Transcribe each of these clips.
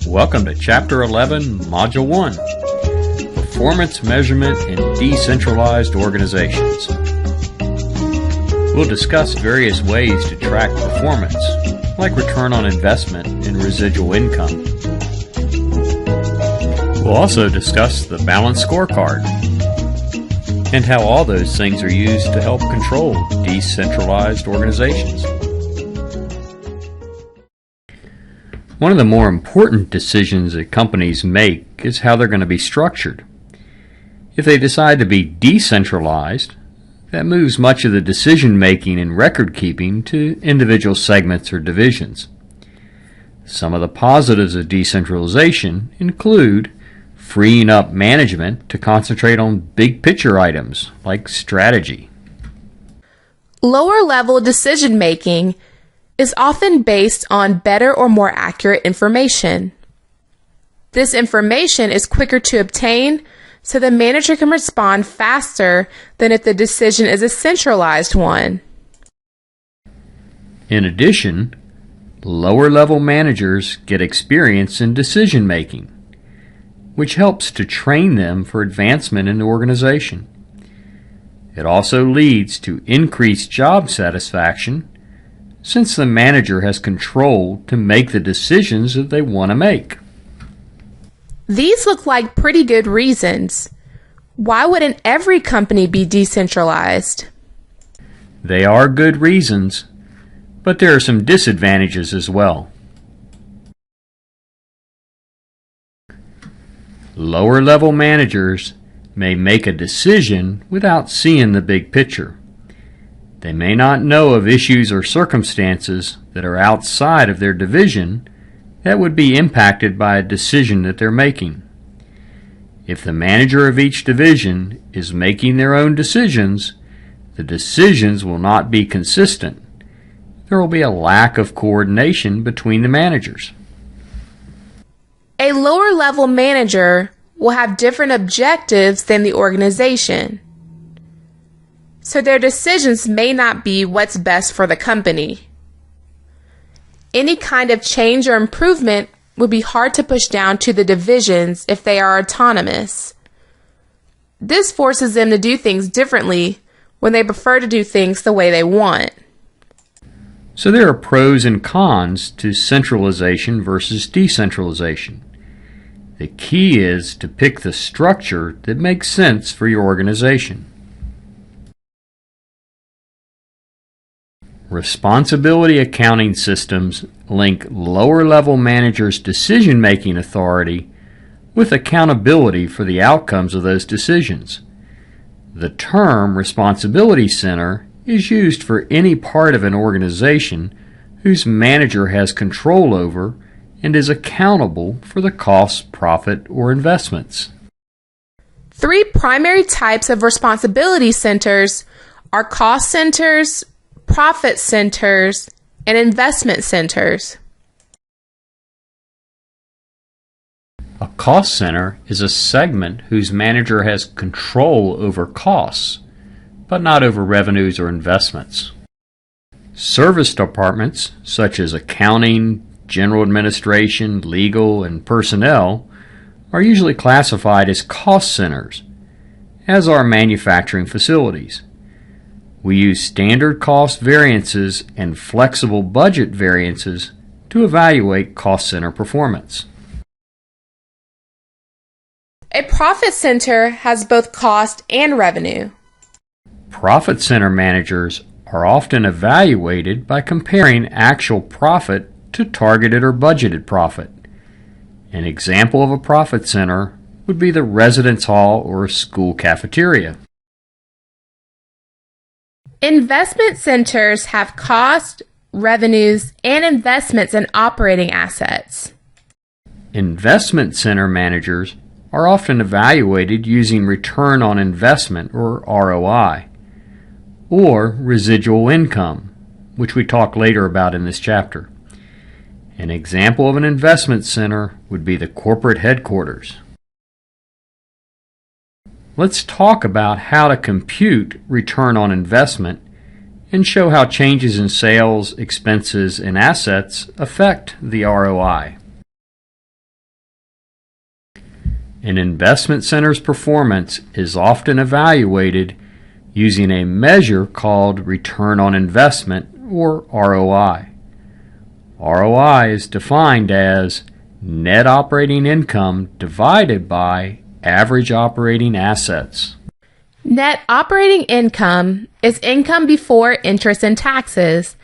Welcome to Chapter 11, Module 1, Performance Measurement in Decentralized Organizations. We'll discuss various ways to track performance, like return on investment and residual income. We'll also discuss the balanced scorecard and how all those things are used to help control decentralized organizations. One of the more important decisions that companies make is how they're going to be structured. If they decide to be decentralized, that moves much of the decision-making and record-keeping to individual segments or divisions. Some of the positives of decentralization include freeing up management to concentrate on big-picture items like strategy. Lower-level decision-making is often based on better or more accurate information. This information is quicker to obtain, so the manager can respond faster than if the decision is a centralized one. In addition, lower-level managers get experience in decision-making, which helps to train them for advancement in the organization. It also leads to increased job satisfaction since the manager has control to make the decisions that they want to make. These look like pretty good reasons. Why wouldn't every company be decentralized? They are good reasons, but there are some disadvantages as well. Lower-level managers may make a decision without seeing the big picture. They may not know of issues or circumstances that are outside of their division that would be impacted by a decision that they're making. If the manager of each division is making their own decisions, the decisions will not be consistent. There will be a lack of coordination between the managers. A lower-level manager will have different objectives than the organization, so their decisions may not be what's best for the company. Any kind of change or improvement would be hard to push down to the divisions if they are autonomous. This forces them to do things differently when they prefer to do things the way they want. So there are pros and cons to centralization versus decentralization. The key is to pick the structure that makes sense for your organization. Responsibility accounting systems link lower-level managers' decision-making authority with accountability for the outcomes of those decisions. The term responsibility center is used for any part of an organization whose manager has control over and is accountable for the costs, profit, or investments. Three primary types of responsibility centers are cost centers, profit centers, and investment centers. A cost center is a segment whose manager has control over costs, but not over revenues or investments. Service departments, such as accounting, general administration, legal, and personnel, are usually classified as cost centers, as are manufacturing facilities. We use standard cost variances and flexible budget variances to evaluate cost center performance. A profit center has both cost and revenue. Profit center managers are often evaluated by comparing actual profit to targeted or budgeted profit. An example of a profit center would be the residence hall or school cafeteria. Investment centers have cost, revenues, and investments in operating assets. Investment center managers are often evaluated using return on investment, or ROI, or residual income, which we talk later about in this chapter. An example of an investment center would be the corporate headquarters. Let's talk about how to compute return on investment and show how changes in sales, expenses, and assets affect the ROI. An investment center's performance is often evaluated using a measure called return on investment, or ROI. ROI is defined as net operating income divided by average operating assets. Net operating income is income before interest and taxes,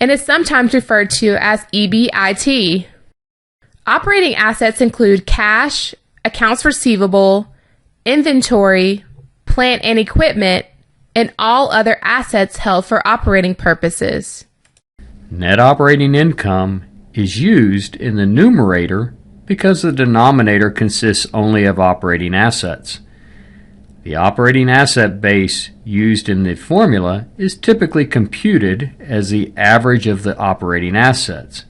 and is sometimes referred to as EBIT. Operating assets include cash, accounts receivable, inventory, plant and equipment, and all other assets held for operating purposes. Net operating income is used in the numerator because the denominator consists only of operating assets. The operating asset base used in the formula is typically computed as the average of the operating assets,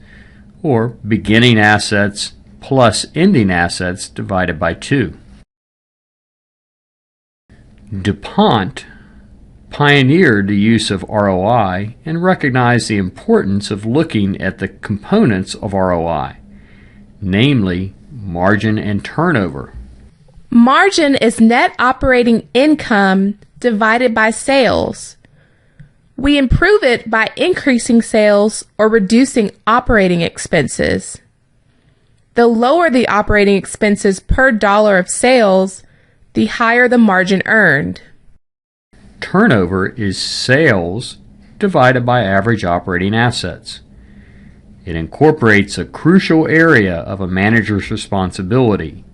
or beginning assets plus ending assets divided by 2. DuPont pioneered the use of ROI and recognized the importance of looking at the components of ROI, namely margin and turnover. Margin is net operating income divided by sales. We improve it by increasing sales or reducing operating expenses. The lower the operating expenses per dollar of sales, the higher the margin earned. Turnover is sales divided by average operating assets. It incorporates a crucial area of a manager's responsibility: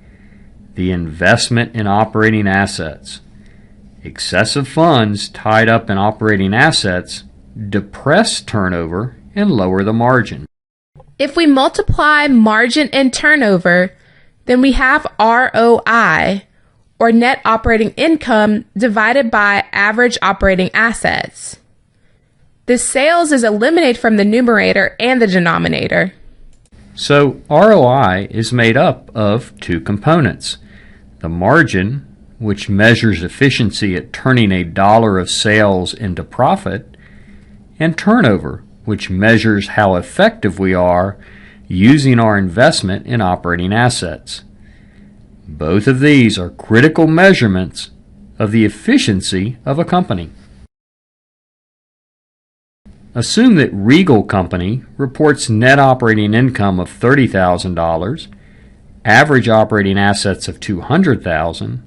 the investment in operating assets. Excessive funds tied up in operating assets depress turnover and lower the margin. If we multiply margin and turnover, then we have ROI, or net operating income divided by average operating assets. The sales is eliminated from the numerator and the denominator. So ROI is made up of 2 components: the margin, which measures efficiency at turning a dollar of sales into profit, and turnover, which measures how effective we are using our investment in operating assets. Both of these are critical measurements of the efficiency of a company. Assume that Regal Company reports net operating income of $30,000, average operating assets of $200,000,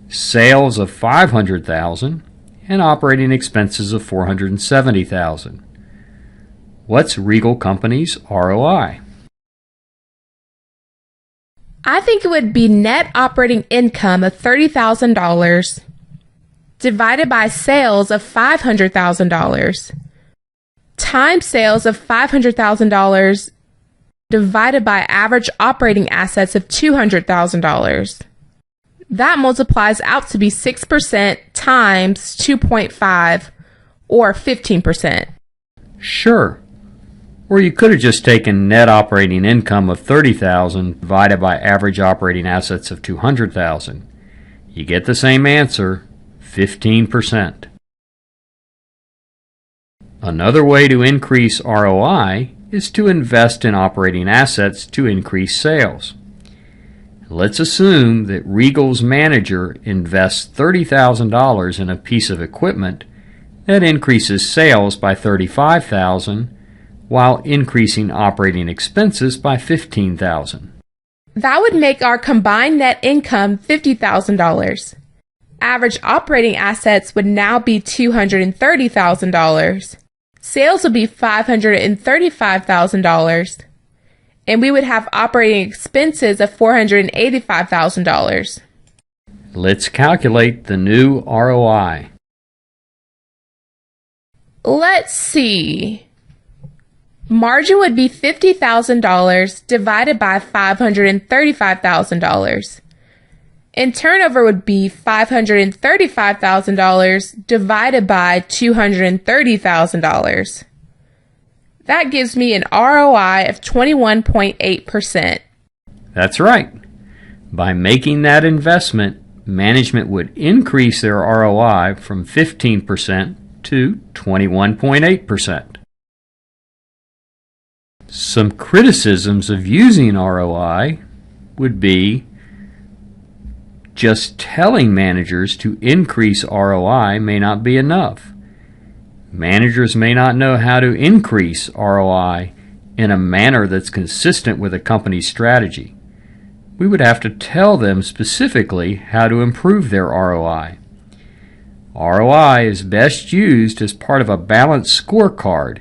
sales of $500,000, and operating expenses of $470,000. What's Regal Company's ROI? I think it would be net operating income of $30,000 divided by sales of $500,000 times sales of $500,000 divided by average operating assets of $200,000. That multiplies out to be 6% times 2.5, or 15%. Sure. Or you could have just taken net operating income of $30,000 divided by average operating assets of $200,000. You get the same answer, 15%. Another way to increase ROI is to invest in operating assets to increase sales. Let's assume that Regal's manager invests $30,000 in a piece of equipment that increases sales by $35,000 while increasing operating expenses by $15,000. That would make our combined net income $50,000. Average operating assets would now be $230,000. Sales would be $535,000. And we would have operating expenses of $485,000. Let's calculate the new ROI. Let's see. Margin would be $50,000 divided by $535,000. And turnover would be $535,000 divided by $230,000. That gives me an ROI of 21.8%. That's right. By making that investment, management would increase their ROI from 15% to 21.8%. Some criticisms of using ROI would be just telling managers to increase ROI may not be enough. Managers may not know how to increase ROI in a manner that's consistent with a company's strategy. We would have to tell them specifically how to improve their ROI. ROI is best used as part of a balanced scorecard,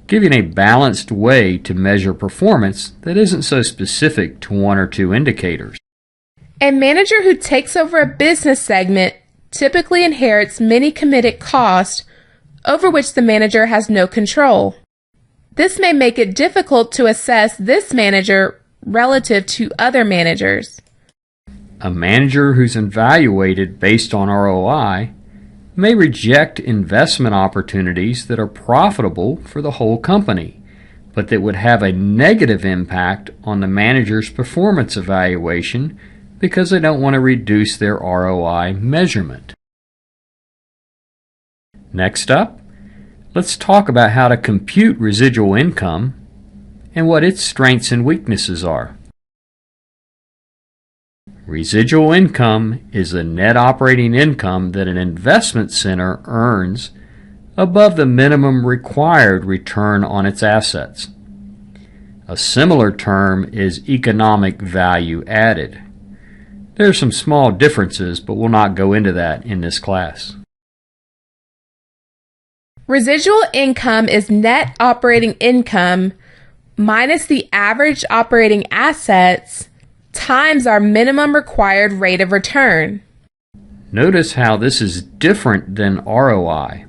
giving a balanced way to measure performance that isn't so specific to one or two indicators. A manager who takes over a business segment typically inherits many committed costs over which the manager has no control. This may make it difficult to assess this manager relative to other managers. A manager who's evaluated based on ROI may reject investment opportunities that are profitable for the whole company, but that would have a negative impact on the manager's performance evaluation because they don't want to reduce their ROI measurement. Next up, let's talk about how to compute residual income and what its strengths and weaknesses are. Residual income is the net operating income that an investment center earns above the minimum required return on its assets. A similar term is economic value added. There are some small differences, but we'll not go into that in this class. Residual income is net operating income minus the average operating assets times our minimum required rate of return. Notice how this is different than ROI.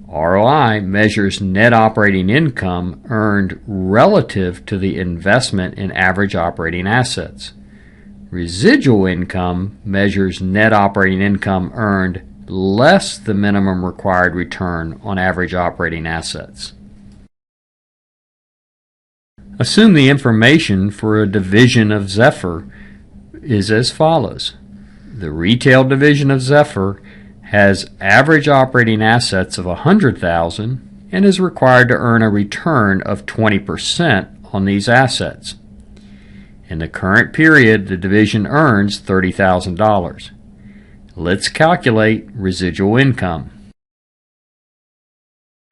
ROI measures net operating income earned relative to the investment in average operating assets. Residual income measures net operating income earned less the minimum required return on average operating assets. Assume the information for a division of Zephyr is as follows. The retail division of Zephyr has average operating assets of $100,000 and is required to earn a return of 20% on these assets. In the current period, the division earns $30,000. Let's calculate residual income.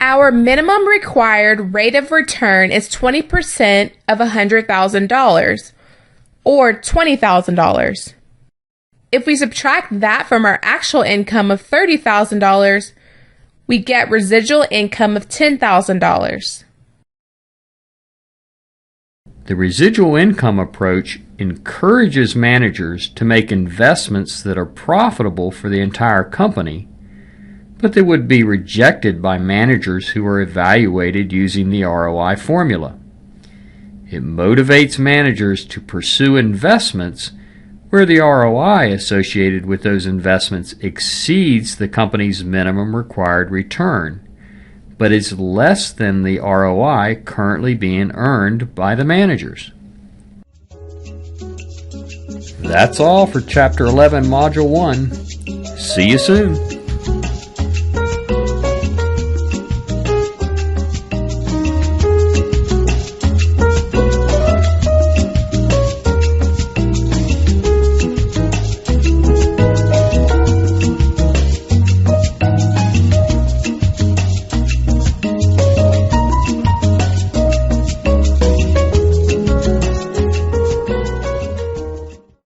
Our minimum required rate of return is 20% of $100,000, or $20,000. If we subtract that from our actual income of $30,000, we get residual income of $10,000. The residual income approach encourages managers to make investments that are profitable for the entire company, but they would be rejected by managers who are evaluated using the ROI formula. It motivates managers to pursue investments where the ROI associated with those investments exceeds the company's minimum required return, but is less than the ROI currently being earned by the managers. That's all for Chapter 11, Module 1. See you soon.